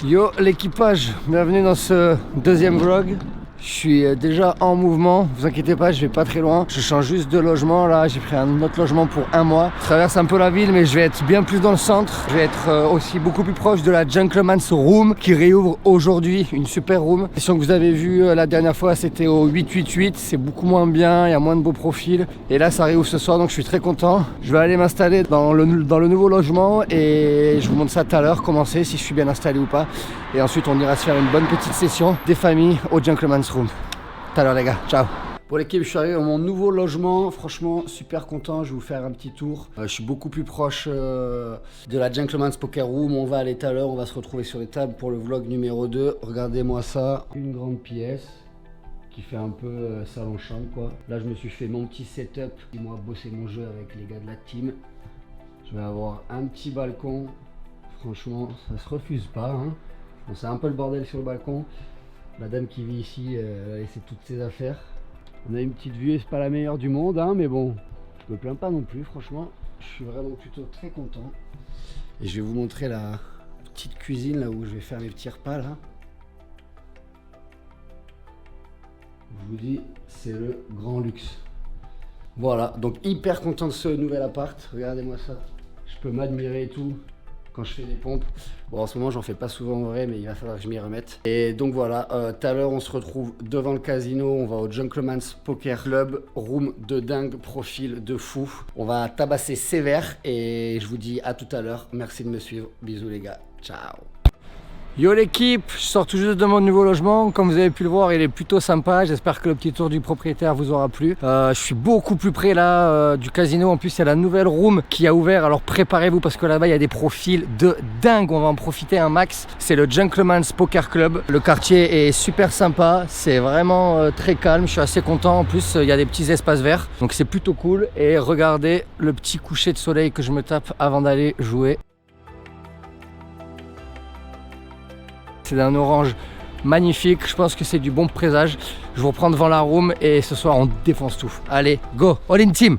Yo l'équipage, bienvenue dans ce deuxième vlog. Je suis déjà en mouvement, vous inquiétez pas, je vais pas très loin. Je change juste de logement là, j'ai pris un autre logement pour un mois. Je traverse un peu la ville mais je vais être bien plus dans le centre. Je vais être aussi beaucoup plus proche de la Gentleman's Room qui réouvre aujourd'hui, une super room. La que vous avez vu la dernière fois c'était au 888, c'est beaucoup moins bien, il y a moins de beaux profils. Et là ça réouvre ce soir donc je suis très content. Je vais aller m'installer dans le nouveau logement et je vous montre ça tout à l'heure, comment c'est, si je suis bien installé ou pas. Et ensuite on ira se faire une bonne petite session des familles au Gentleman's Room. Tout à l'heure les gars, ciao. Pour l'équipe, je suis arrivé dans mon nouveau logement, franchement super content, je vais vous faire un petit tour. Je suis beaucoup plus proche de la Gentleman's Poker Room, on va aller tout à l'heure, on va se retrouver sur les tables pour le vlog numéro 2. Regardez-moi ça, une grande pièce qui fait un peu salon-chambre quoi. Là je me suis fait mon petit setup, moi bosser mon jeu avec les gars de la team. Je vais avoir un petit balcon, franchement ça se refuse pas hein. Bon, c'est un peu le bordel sur le balcon. La dame qui vit ici, elle a laissé toutes ses affaires. On a une petite vue, c'est pas la meilleure du monde, hein, mais bon, je me plains pas non plus, franchement. Je suis vraiment plutôt très content. Et je vais vous montrer la petite cuisine, là où je vais faire mes petits repas, là. Je vous dis, c'est le grand luxe. Voilà, donc hyper content de ce nouvel appart. Regardez-moi ça. Je peux m'admirer et tout quand je fais des pompes. Bon, en ce moment, j'en fais pas souvent en vrai, mais il va falloir que je m'y remette. Et donc voilà, tout à l'heure, on se retrouve devant le casino. On va au Gentleman's Poker Club. Room de dingue, profil de fou. On va tabasser sévère et je vous dis à tout à l'heure. Merci de me suivre. Bisous les gars. Ciao. Yo l'équipe, je sors tout juste de mon nouveau logement. Comme vous avez pu le voir, il est plutôt sympa. J'espère que le petit tour du propriétaire vous aura plu. Je suis beaucoup plus près là du casino. En plus, il y a la nouvelle room qui a ouvert. Alors préparez-vous parce que là-bas, il y a des profils de dingue. On va en profiter un max. C'est le Gentleman's Poker Club. Le quartier est super sympa. C'est vraiment très calme. Je suis assez content. En plus, il y a des petits espaces verts. Donc c'est plutôt cool. Et regardez le petit coucher de soleil que je me tape avant d'aller jouer. C'est d'un orange magnifique, je pense que c'est du bon présage. Je vous reprends devant la room et ce soir on défonce tout. Allez, go, all in team.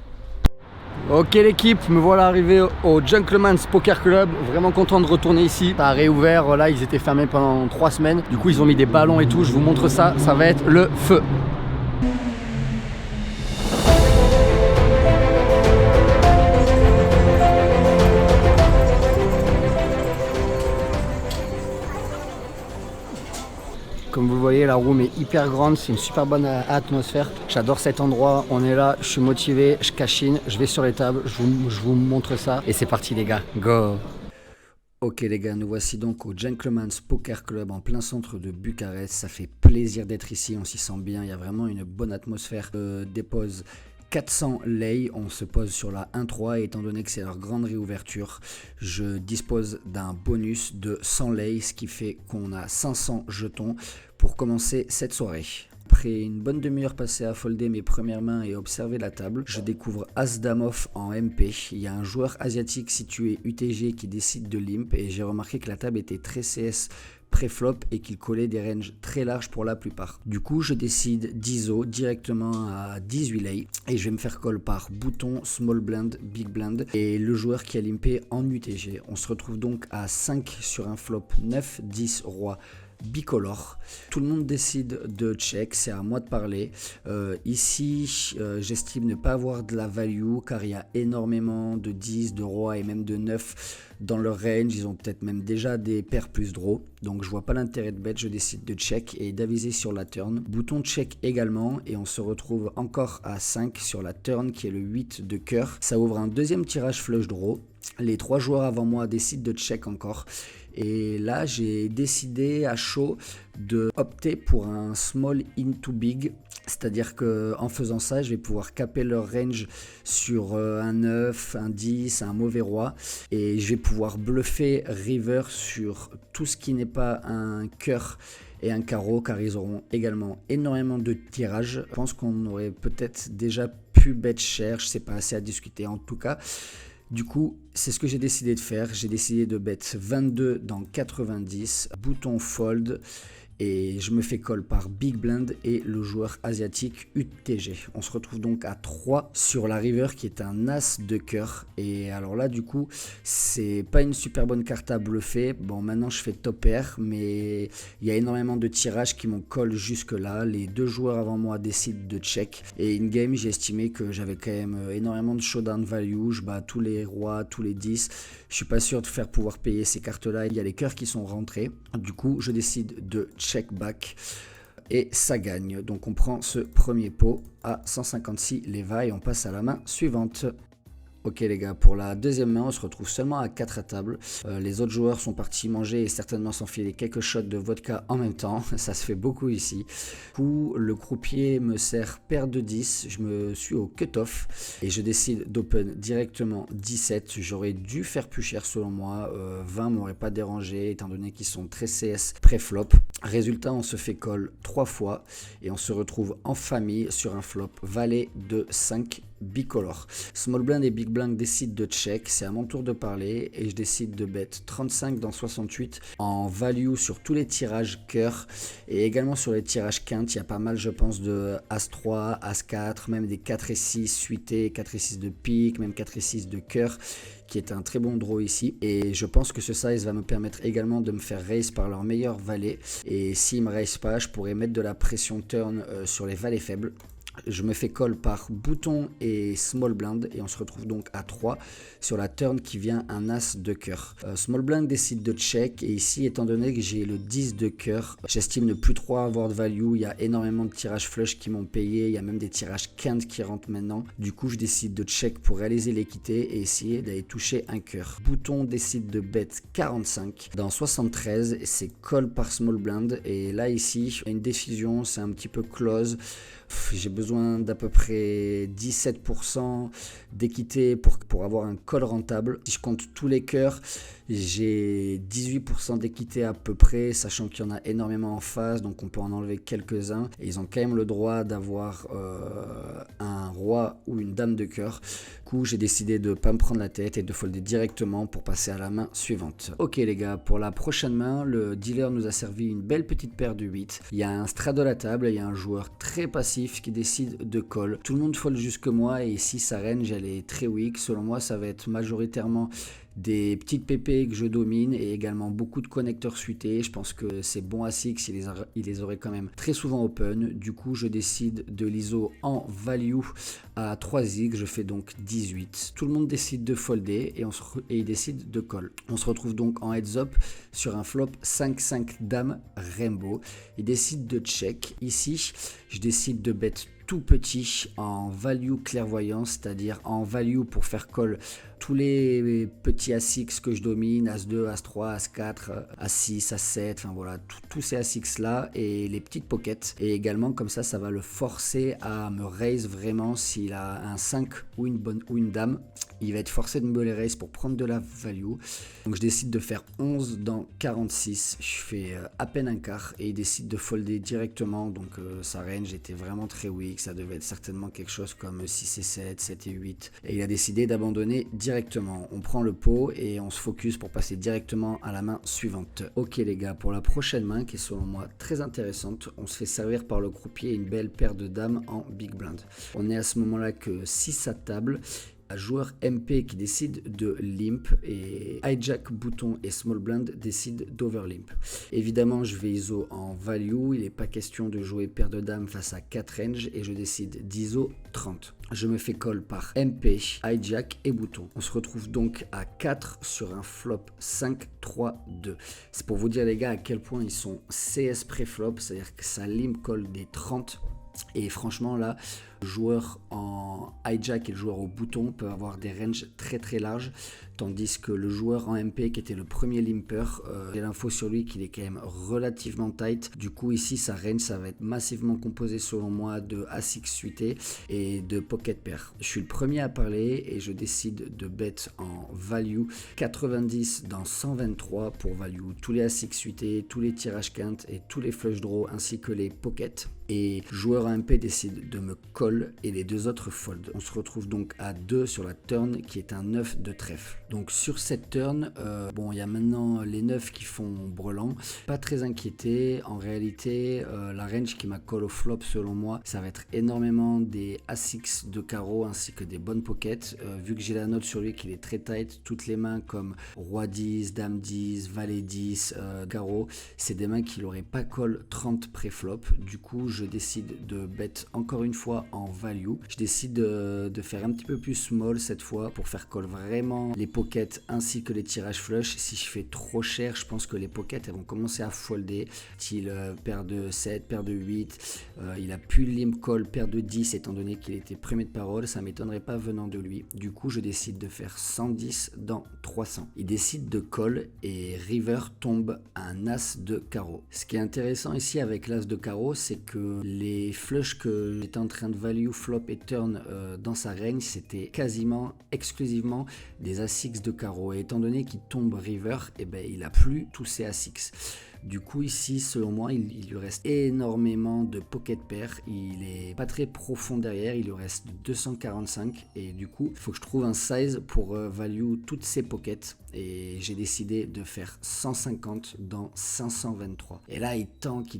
Ok l'équipe, me voilà arrivé au Gentleman's Poker Club. Vraiment content de retourner ici. Ça a réouvert, là ils étaient fermés pendant 3 semaines. Du coup ils ont mis des ballons et tout, je vous montre ça, ça va être le feu. Comme vous le voyez, la room est hyper grande, c'est une super bonne atmosphère. J'adore cet endroit, on est là, je suis motivé, je cachine, je vais sur les tables, je vous montre ça. Et c'est parti les gars, go! Ok les gars, nous voici donc au Gentleman's Poker Club en plein centre de Bucarest. Ça fait plaisir d'être ici, on s'y sent bien, il y a vraiment une bonne atmosphère. Dépose 400 lei, on se pose sur la 1-3 et étant donné que c'est leur grande réouverture, je dispose d'un bonus de 100 lei, ce qui fait qu'on a 500 jetons pour commencer cette soirée. Après une bonne demi-heure passée à folder mes premières mains et observer la table, je découvre As-Dame off en MP. Il y a un joueur asiatique situé UTG qui décide de limp et j'ai remarqué que la table était très CS pré-flop et qu'il collait des ranges très larges pour la plupart. Du coup, je décide d'ISO directement à 18 lei et je vais me faire call par bouton, small blind, big blind et le joueur qui a limpé en UTG. On se retrouve donc à 5 sur un flop 9, 10, roi bicolore. Tout le monde décide de check, c'est à moi de parler. Ici, j'estime ne pas avoir de la value car il y a énormément de 10, de roi et même de 9 dans leur range. Ils ont peut-être même déjà des paires plus draw. Donc je vois pas l'intérêt de bet, je décide de check et d'aviser sur la turn. Bouton check également et on se retrouve encore à 5 sur la turn qui est le 8 de cœur. Ça ouvre un deuxième tirage flush draw. Les 3 joueurs avant moi décident de check encore. Et là, j'ai décidé à chaud de opter pour un small into big. C'est-à-dire qu'en faisant ça, je vais pouvoir caper leur range sur un 9, un 10, un mauvais roi. Et je vais pouvoir bluffer river sur tout ce qui n'est pas un cœur et un carreau, car ils auront également énormément de tirages. Je pense qu'on aurait peut-être déjà pu bet cher, je sais pas, c'est à discuter en tout cas. Du coup, c'est ce que j'ai décidé de faire. J'ai décidé de bet 22 dans 90, bouton fold et je me fais call par Big Blind et le joueur asiatique UTG. On se retrouve donc à 3 sur la river qui est un as de cœur, et alors là du coup c'est pas une super bonne carte à bluffer. Bon, maintenant je fais top pair, mais il y a énormément de tirages qui m'ont call jusque là. Les 2 joueurs avant moi décident de check, et in game j'ai estimé que j'avais quand même énormément de showdown value. Je bats tous les rois, tous les 10, je suis pas sûr de faire pouvoir payer ces cartes là. Il y a les cœurs qui sont rentrés, du coup je décide de check back et ça gagne. Donc on prend ce premier pot à 156 leva et on passe à la main suivante. Ok les gars, pour la deuxième main, on se retrouve seulement à 4 à table. Les autres joueurs sont partis manger et certainement s'enfiler quelques shots de vodka en même temps. Ça se fait beaucoup ici. Du coup, le croupier me sert paire de 10. Je me suis au cut-off et je décide d'open directement 17. J'aurais dû faire plus cher selon moi. 20 m'aurait pas dérangé étant donné qu'ils sont très CS pré-flop. Résultat, on se fait call 3 fois et on se retrouve en famille sur un flop valet de 5 bicolore. Small blind et big blind décident de check, c'est à mon tour de parler et je décide de bet 35 dans 68 en value sur tous les tirages cœur et également sur les tirages quinte. Il y a pas mal je pense de As-3, As-4, même des 4 et 6 suités, 4 et 6 de pique, même 4 et 6 de cœur, qui est un très bon draw ici, et je pense que ce size va me permettre également de me faire raise par leur meilleur valet, et s'ils me raise pas, je pourrais mettre de la pression turn sur les valets faibles. Je me fais call par bouton et small blind et on se retrouve donc à 3 sur la turn qui vient un as de cœur. Small blind décide de check et ici étant donné que j'ai le 10 de cœur, j'estime ne plus trop avoir de value. Il y a énormément de tirages flush qui m'ont payé, il y a même des tirages quinte qui rentrent maintenant. Du coup je décide de check pour réaliser l'équité et essayer d'aller toucher un cœur. Bouton décide de bet 45 dans 73 et c'est call par small blind, et là ici une décision, c'est un petit peu close. J'ai besoin d'à peu près 17% d'équité pour avoir un call rentable. Si je compte tous les cœurs, j'ai 18% d'équité à peu près, sachant qu'il y en a énormément en face, donc on peut en enlever quelques-uns. Et ils ont quand même le droit d'avoir un roi ou une dame de cœur. Du coup, j'ai décidé de ne pas me prendre la tête et de folder directement pour passer à la main suivante. Ok les gars, pour la prochaine main, le dealer nous a servi une belle petite paire de 8. Il y a un straddle à table, il y a un joueur très passif qui décide de call. Tout le monde fold jusque moi et ici sa range elle est très weak. Selon moi ça va être majoritairement des petites pépés que je domine et également beaucoup de connecteurs suités. Je pense que c'est bon à 6, il les aurait quand même très souvent open. Du coup je décide de l'ISO en value à 3x, je fais donc 18. Tout le monde décide de folder et il décide de call. On se retrouve donc en heads up sur un flop 5-5 dame rainbow. Il décide de check. Ici je décide de bet tout petit en value clairvoyance, c'est-à-dire en value pour faire call tous les petits As-X que je domine, As-2, As-3, As-4, As-6, As-7, enfin voilà, tous ces As-X là et les petites pockets. Et également comme ça va le forcer à me raise vraiment s'il a un 5 ou une dame. Il va être forcé de me les raise pour prendre de la value. Donc je décide de faire 11 dans 46. Je fais à peine un quart et il décide de folder directement. Donc sa range était vraiment très weak. Ça devait être certainement quelque chose comme 6 et 7, 7 et 8. Et il a décidé d'abandonner directement. On prend le pot et on se focus pour passer directement à la main suivante. Ok les gars, pour la prochaine main qui est selon moi très intéressante, on se fait servir par le croupier une belle paire de dames en big blind. On est à ce moment-là que 6 à table. Un joueur MP qui décide de limp et hijack bouton et small blind décide d'overlimp. Évidemment je vais ISO en value, il n'est pas question de jouer paire de dames face à 4 range et je décide d'ISO 30. Je me fais call par MP, hijack et bouton. On se retrouve donc à 4 sur un flop 5-3-2. C'est pour vous dire les gars à quel point ils sont CS pré-flop, c'est-à-dire que ça limp call des 30. Et franchement là, le joueur en hijack et le joueur au bouton peuvent avoir des ranges très très larges, tandis que le joueur en MP qui était le premier limper, j'ai l'info sur lui qu'il est quand même relativement tight. Du coup ici sa range ça va être massivement composé selon moi de As-X suité et de pocket pair. Je suis le premier à parler et je décide de bet en value 90 dans 123 pour value tous les As-X suités, tous les tirages quinte et tous les flush draws ainsi que les pockets. Et joueur MP décide de me call call et les 2 autres fold. On se retrouve donc à 2 sur la turn qui est un 9 de trèfle. Donc sur cette turn, bon, il y a maintenant les 9 qui font brelan. Pas très inquiété. En réalité, la range qui m'a call au flop selon moi, ça va être énormément des As-X de carreau ainsi que des bonnes pockets. Vu que j'ai la note sur lui qu'il est très tight, toutes les mains comme Roi 10, Dame 10, Valet 10, carreau, c'est des mains qu'il n'aurait pas call 30 pré-flop. Du coup, je décide de bet encore une fois en value. Je décide de faire un petit peu plus small cette fois pour faire call vraiment les pockets ainsi que les tirages flush. Si je fais trop cher, je pense que les pockets elles vont commencer à folder. Style paire de 7, paire de 8. Il a pu limp call paire de 10 étant donné qu'il était premier de parole. Ça m'étonnerait pas venant de lui. Du coup, je décide de faire 110 dans 300. Il décide de call et river tombe un as de carreau. Ce qui est intéressant ici avec l'as de carreau, c'est que les flushs que j'étais en train de value, flop et turn dans sa range, c'était quasiment exclusivement des As-X de carreau. Et étant donné qu'il tombe river, et ben, il a plus tous ses As-X. Du coup ici selon moi il lui reste énormément de pocket pair, il est pas très profond derrière, il lui reste 245 et du coup il faut que je trouve un size pour value toutes ces pockets et j'ai décidé de faire 150 dans 523. Et là il tank,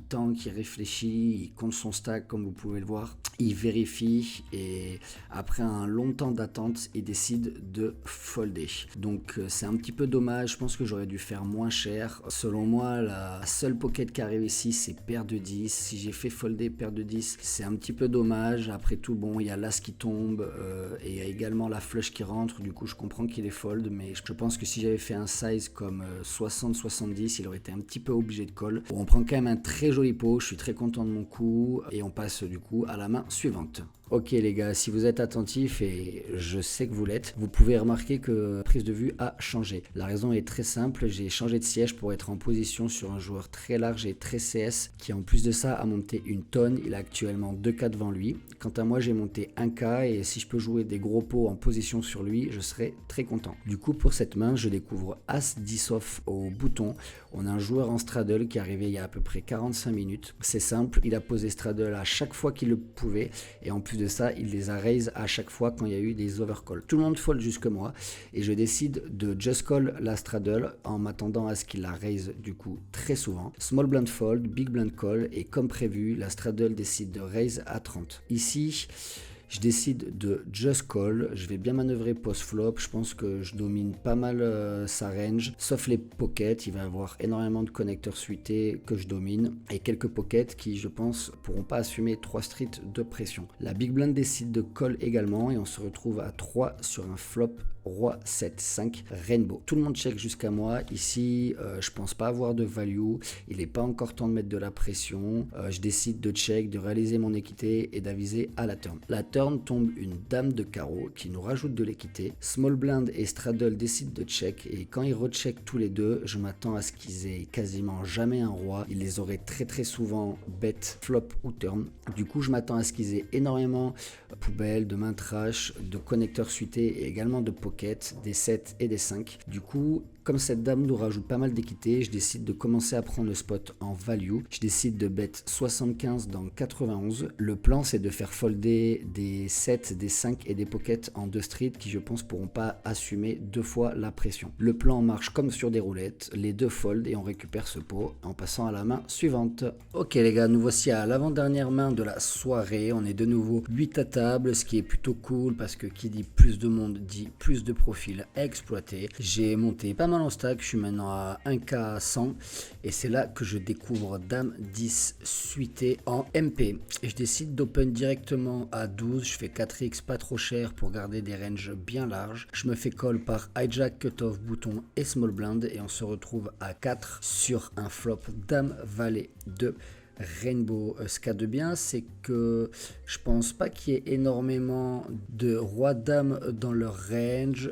il réfléchit, il compte son stack comme vous pouvez le voir, il vérifie et après un long temps d'attente il décide de folder. Donc c'est un petit peu dommage, je pense que j'aurais dû faire moins cher. Selon moi la seule pocket qui arrive ici c'est paire de 10, si j'ai fait folder paire de 10 c'est un petit peu dommage. Après tout bon il y a l'as qui tombe et il y a également la flush qui rentre, du coup je comprends qu'il est fold, mais je pense que si j'avais fait un size comme 60-70 il aurait été un petit peu obligé de call. Bon, on prend quand même un très joli pot, je suis très content de mon coup et on passe du coup à la main suivante. Ok les gars, si vous êtes attentifs, et je sais que vous l'êtes, vous pouvez remarquer que la prise de vue a changé. La raison est très simple, j'ai changé de siège pour être en position sur un joueur très large et très CS, qui en plus de ça a monté une tonne, il a actuellement 2K devant lui. Quant à moi j'ai monté 1K et si je peux jouer des gros pots en position sur lui, je serai très content. Du coup pour cette main, je découvre As 10 off au bouton. On a un joueur en straddle qui est arrivé il y a à peu près 45 minutes. C'est simple, il a posé straddle à chaque fois qu'il le pouvait et en plus de ça, il les a raise à chaque fois quand il y a eu des overcalls. Tout le monde fold jusque moi et je décide de just call la straddle en m'attendant à ce qu'il la raise du coup très souvent. Small blind fold, big blind call et comme prévu, la straddle décide de raise à 30. Ici, je décide de just call, je vais bien manœuvrer post-flop, je pense que je domine pas mal sa range, sauf les pockets, il va y avoir énormément de connecteurs suités que je domine, et quelques pockets qui je pense pourront pas assumer 3 streets de pression. La big blind décide de call également, et on se retrouve à 3 sur un flop Roi 7, 5, Rainbow. Tout le monde check jusqu'à moi. Ici, je pense pas avoir de value. Il n'est pas encore temps de mettre de la pression. Je décide de check, de réaliser mon équité et d'aviser à la turn. La turn tombe une dame de carreau qui nous rajoute de l'équité. Small blind et straddle décident de check et quand ils recheckent tous les deux, je m'attends à ce qu'ils aient quasiment jamais un roi. Ils les auraient très souvent bet, flop ou turn. Du coup, je m'attends à ce qu'ils aient énormément poubelle, de main trash, de connecteurs suités et également de pocket, des 7 et des 5. Du coup, comme cette dame nous rajoute pas mal d'équité, je décide de commencer à prendre le spot en value. Je décide de bet 75 dans 91. Le plan, c'est de faire folder des 7, des 5 et des pockets en 2 streets qui, je pense, pourront pas assumer 2 fois la pression. Le plan marche comme sur des roulettes. Les 2 fold et on récupère ce pot en passant à la main suivante. Ok les gars, nous voici à l'avant-dernière main de la soirée. On est de nouveau 8 à table, ce qui est plutôt cool parce que qui dit plus de monde dit plus de profils à exploiter. J'ai monté pas mal en stack, je suis maintenant à 1K 100 et c'est là que je découvre Dame 10 suité en MP et je décide d'open directement à 12. Je fais 4x pas trop cher pour garder des ranges bien larges. Je me fais call par hijack, cutoff, bouton et small blind et on se retrouve à 4 sur un flop Dame Valet 2 Rainbow. Ce qu'il y a de bien, c'est que je pense pas qu'il y ait énormément de roi dame dans leur range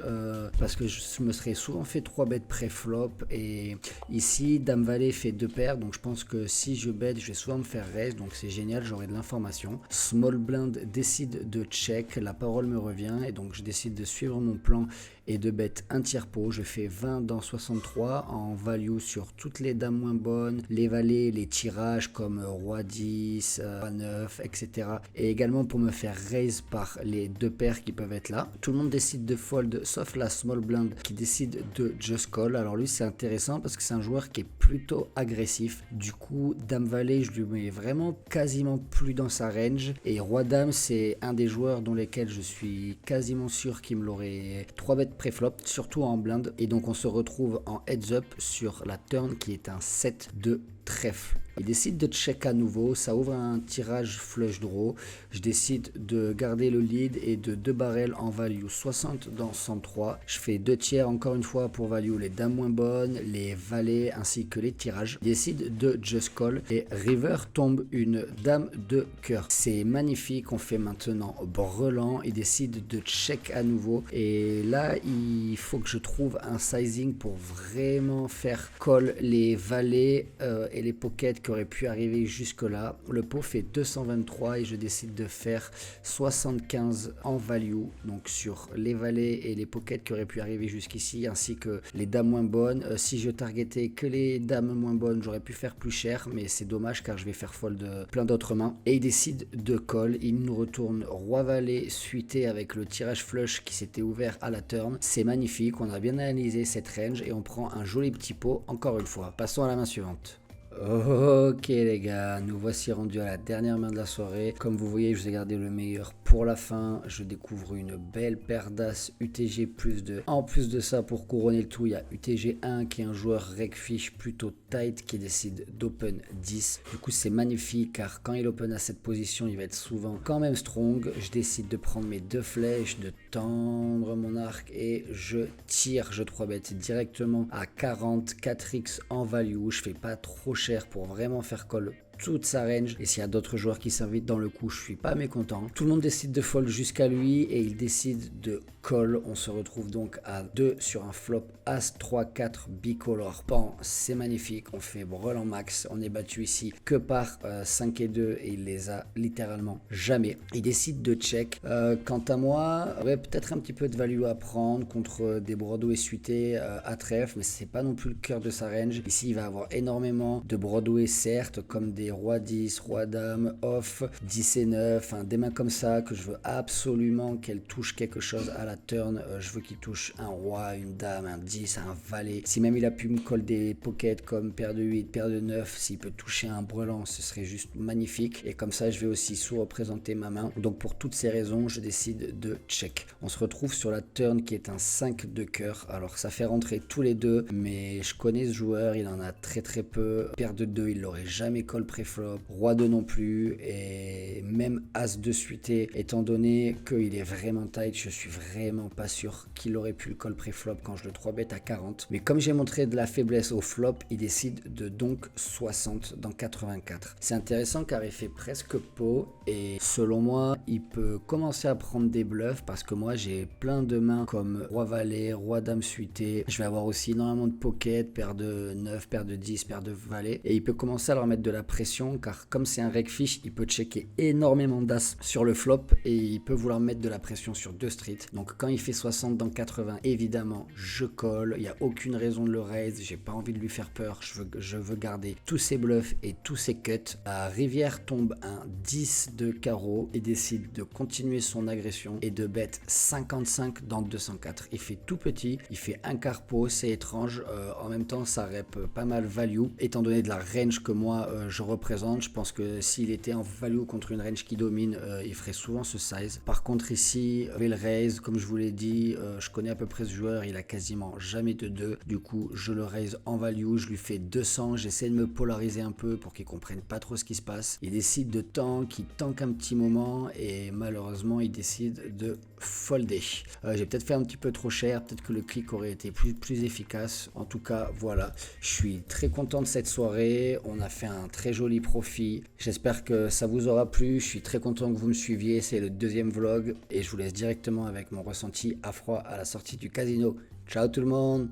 parce que je me serais souvent fait 3 bêtes pré-flop et ici dame valet fait 2 paires, donc je pense que si je bet je vais souvent me faire raise, donc c'est génial, j'aurai de l'information. Small blind décide de check, la parole me revient et donc je décide de suivre mon plan et de bet un tiers pot. Je fais 20 dans 63 en value sur toutes les dames moins bonnes, les valets, les tirages comme roi 10, roi 9, etc. Et également pour me faire raise par les deux paires qui peuvent être là. Tout le monde décide de fold sauf la small blind qui décide de just call. Alors lui c'est intéressant parce que c'est un joueur qui est plutôt agressif. Du coup dame valet je lui mets vraiment quasiment plus dans sa range, et roi dame c'est un des joueurs dont lesquels je suis quasiment sûr qu'il me l'aurait 3 bêtes préflop, surtout en blind. Et donc on se retrouve en heads up sur la turn qui est un 7 de trèfle. Il décide de check à nouveau, ça ouvre un tirage flush draw. Je décide de garder le lead et de 2 barrels en value 60 dans 103. Je fais 2 tiers encore une fois pour value les dames moins bonnes, les valets ainsi que les tirages. Je décide de just call et river tombe une dame de cœur. C'est magnifique, on fait maintenant brelan. Il décide de check à nouveau et là il faut que je trouve un sizing pour vraiment faire call les valets et les pockets qui auraient pu arriver jusque là. Le pot fait 223 et je décide de faire 75 en value, donc sur les valets et les pockets qui auraient pu arriver jusqu'ici ainsi que les dames moins bonnes. Si je targetais que les dames moins bonnes, j'aurais pu faire plus cher, mais c'est dommage car je vais faire fold plein d'autres mains. Et il décide de call, il nous retourne roi valet suité avec le tirage flush qui s'était ouvert à la turn. C'est magnifique, on a bien analysé cette range et on prend un joli petit pot encore une fois. Passons à la main suivante. Ok les gars, nous voici rendus à la dernière main de la soirée. Comme vous voyez, je vous ai gardé le meilleur pour la fin. Je découvre une belle paire d'as UTG plus 2. En plus de ça, pour couronner le tout, il y a UTG 1 qui est un joueur regfish plutôt tight qui décide d'open 10. Du coup, c'est magnifique car quand il open à cette position, il va être souvent quand même strong. Je décide de prendre mes 2 flèches, de tendre mon arc et je tire. Je 3 bet directement à 40, 4x en value. Je fais pas trop cher pour vraiment faire call toute sa range, et s'il y a d'autres joueurs qui s'invitent dans le coup, je suis pas mécontent. Tout le monde décide de fold jusqu'à lui et il décide de call. On se retrouve donc à 2 sur un flop as 3 4 bicolor pan. C'est magnifique, on fait brelan max, on est battu ici que par 5 et 2 et il les a littéralement jamais. Il décide de check. Quant à moi, ouais, peut-être un petit peu de value à prendre contre des Broadway suités à trèfle, mais c'est pas non plus le cœur de sa range. Ici il va avoir énormément de Broadway certes, comme des roi 10, roi dame, off, 10 et 9, des mains comme ça que je veux absolument qu'elle touche quelque chose à la turn. Je veux qu'il touche un roi, une dame, un 10, un valet. Si même il a pu me coller des pockets comme paire de 8, paire de 9, s'il peut toucher un brelan, ce serait juste magnifique. Et comme ça, je vais aussi sous-représenter ma main. Donc pour toutes ces raisons, je décide de check. On se retrouve sur la turn qui est un 5 de cœur. Alors ça fait rentrer tous les deux, mais je connais ce joueur, il en a très très peu. Paire de 2, il l'aurait jamais call préflop, roi 2 non plus, et même as de suité, étant donné qu'il est vraiment tight, je suis vraiment pas sûr qu'il aurait pu le call préflop quand je le 3 bet à 40. Mais comme j'ai montré de la faiblesse au flop, il décide de donc 60 dans 84. C'est intéressant car il fait presque pot et selon moi, il peut commencer à prendre des bluffs parce que moi j'ai plein de mains comme roi valet, roi dame suité. Je vais avoir aussi énormément de pocket, paire de 9, paire de 10, paire de valet, et il peut commencer à leur mettre de la pression car comme c'est un regfish, il peut checker énormément d'as sur le flop et il peut vouloir mettre de la pression sur 2 streets. Donc quand il fait 60 dans 80, évidemment je colle, il n'y a aucune raison de le raise, j'ai pas envie de lui faire peur, je veux garder tous ses bluffs et tous ses cuts. Rivière tombe un 10 de carreau et décide de continuer son agression et de bet 55 dans 204. Il fait tout petit, il fait un quart pot, c'est étrange, en même temps ça rep pas mal value étant donné de la range que moi je représente. Je pense que s'il était en value contre une range qui domine, il ferait souvent ce size. Par contre ici, je vais le raise, comme je vous l'ai dit, je connais à peu près ce joueur, il a quasiment jamais de 2, du coup je le raise en value, je lui fais 200, j'essaie de me polariser un peu pour qu'il comprenne pas trop ce qui se passe. Il décide de tank, il tank un petit moment et malheureusement il décide de folder. J'ai peut-être fait un petit peu trop cher, peut-être que le clic aurait été plus efficace. En tout cas voilà, je suis très content de cette soirée, on a fait un très joli profit. J'espère que ça vous aura plu. Je suis très content que vous me suiviez. C'est le 2e vlog et je vous laisse directement avec mon ressenti à froid à la sortie du casino. Ciao tout le monde!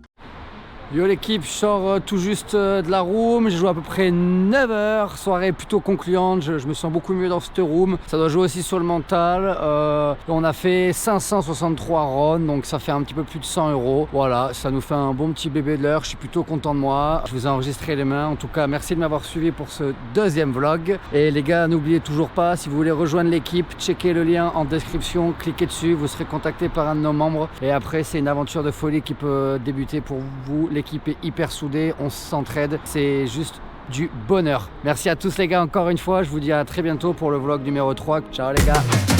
Yo l'équipe, je sors tout juste de la room, j'ai joué à peu près 9 heures, soirée plutôt concluante, je me sens beaucoup mieux dans cette room, ça doit jouer aussi sur le mental. On a fait 563 runs, donc ça fait un petit peu plus de 100 €. Voilà, ça nous fait un bon petit bébé de l'heure, je suis plutôt content de moi. Je vous ai enregistré les mains, en tout cas merci de m'avoir suivi pour ce deuxième vlog. Et les gars, n'oubliez toujours pas, si vous voulez rejoindre l'équipe, checkez le lien en description, cliquez dessus, vous serez contacté par un de nos membres. Et après, c'est une aventure de folie qui peut débuter pour vous. L'équipe est hyper soudée, on s'entraide, c'est juste du bonheur. Merci à tous les gars encore une fois, je vous dis à très bientôt pour le vlog numéro 3. Ciao les gars.